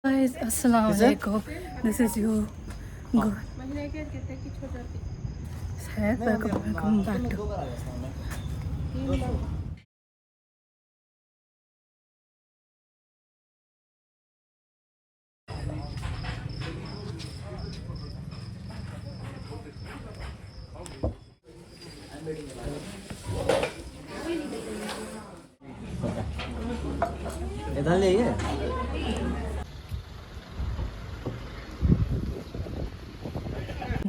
Guys, assalamu alaikum. This is your good. Saher, welcome back to. इधर ले ये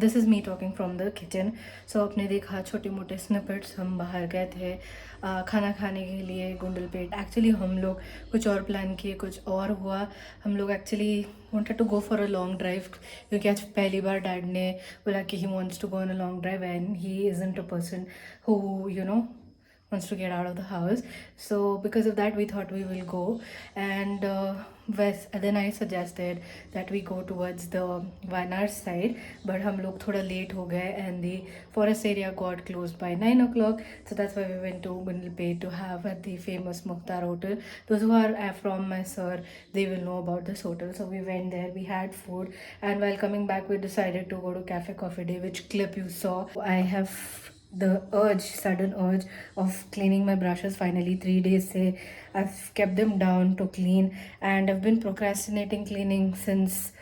This is me talking from the kitchen. So आपने देखा छोटे मोटे स्निपेट्स, हम बाहर गए थे खाना खाने के लिए गुंडल पेट. एक्चुअली हम लोग कुछ और प्लान किए, कुछ और हुआ. हम लोग actually wanted to go for a long drive क्योंकि आज पहली बार डैड ने बोला कि he wants to go on a long drive and he isn't a person who wants to get out of the house. So because of that we thought we will go, and then I suggested that we go towards the Vanar side, but hum log thoda late ho gaye and the forest area got closed by 9 o'clock. So that's why we went to Gundalpet to have at the famous Mukhtar hotel. Those who are from Mysore, they will know about this hotel. So we went there, we had food, and while coming back we decided to go to Cafe Coffee Day, which clip you saw. I have the sudden urge of cleaning my brushes. Finally 3 days say I've kept them down to clean, and I've been procrastinating cleaning since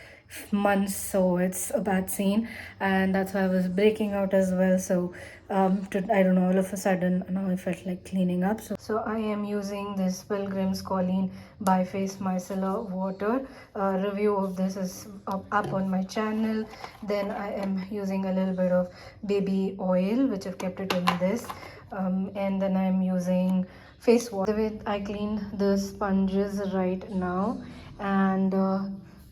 months, so it's a bad scene, and that's why I was breaking out as well. So I don't know, all of a sudden now I felt like cleaning up. So I am using this Pilgrim's Colleen by Face Micellar water. Review of this is up on my channel. Then I am using a little bit of baby oil, which I've kept it in this, and then I'm using face wash. The way I clean the sponges right now, and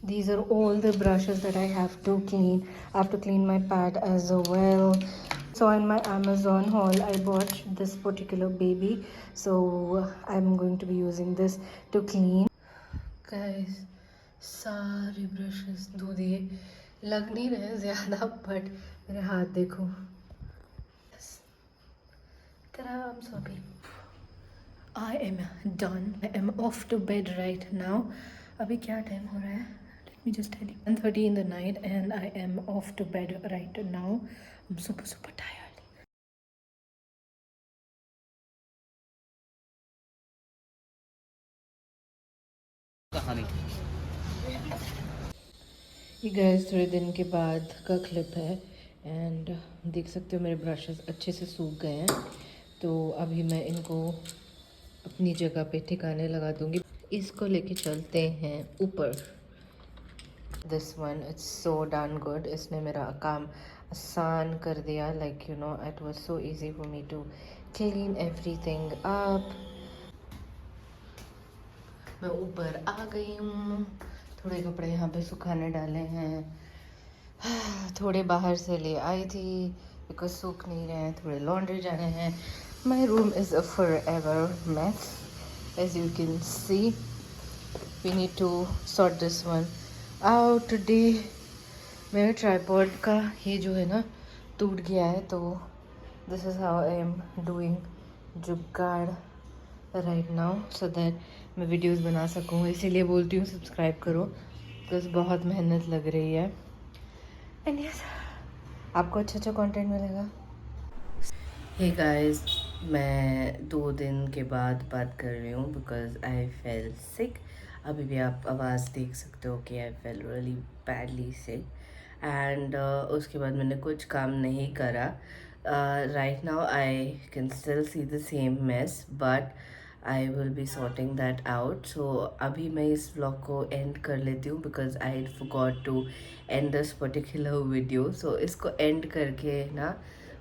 these are all the brushes that I have to clean. I have to clean my pad as well. So in my Amazon haul I bought this particular baby, so I'm going to be using this to clean. Guys, सारे brushes धो दिए. लग नहीं रहे ज़्यादा, but मेरे हाथ देखो. I'm sorry. I am done. I am off to bed right now. अभी क्या टाइम हो रहा है? Let me just tell you. 1:30 in the night and I am off to bed right now. I'm super tired. कहानी ये gas थोड़े दिन के बाद का क्लिप है, एंड देख सकते हो मेरे ब्रशेस अच्छे से सूख गए हैं. तो अभी मैं इनको अपनी जगह पे ठिकाने लगा दूंगी. इसको लेके चलते हैं ऊपर. This one it's so done good. इसने मेरा काम आसान कर दिया. Like it was so easy for me to clean everything up. मैं ऊपर आ गई हूँ. थोड़े कपड़े यहाँ पे सुखाने डाले हैं. थोड़े बाहर से ले आई थी बिकॉज सूख नहीं रहे हैं. थोड़े लॉन्ड्री जाने हैं. My room is a forever mess as you can see. We need to sort this one out today. मेरे ट्राइपॉड का ये जो है ना टूट गया है, तो this is how I am doing jugaad right now so that मैं वीडियोस बना सकूँ. इसीलिए बोलती हूँ सब्सक्राइब करो, बिकॉज बहुत मेहनत लग रही है. एंड यस, आपको अच्छा कंटेंट मिलेगा. हे गाइस, मैं 2 दिन के बाद बात कर रही हूँ बिकॉज आई फेल सिक. अभी भी आप आवाज़ देख सकते हो कि I fell really badly sick. And उसके बाद मैंने कुछ काम नहीं करा. Right now I can still see the same mess, but I will be sorting that out. So अभी मैं इस व्लॉग को एंड कर लेती हूँ because I forgot to end this particular video. So इसको एंड करके ना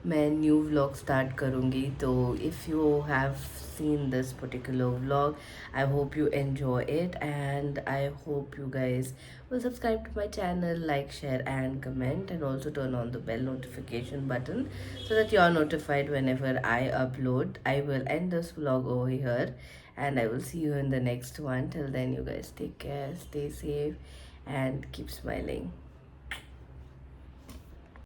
मैं न्यू व्लॉग स्टार्ट करूँगी. तो if you have seen this particular vlog, I hope you enjoy it, and I hope you guys will subscribe to my channel, like, share and comment, and also turn on the bell notification button so that you are notified whenever I upload. I will end this vlog over here and I will see you in the next one. Till then, you guys take care, stay safe and keep smiling.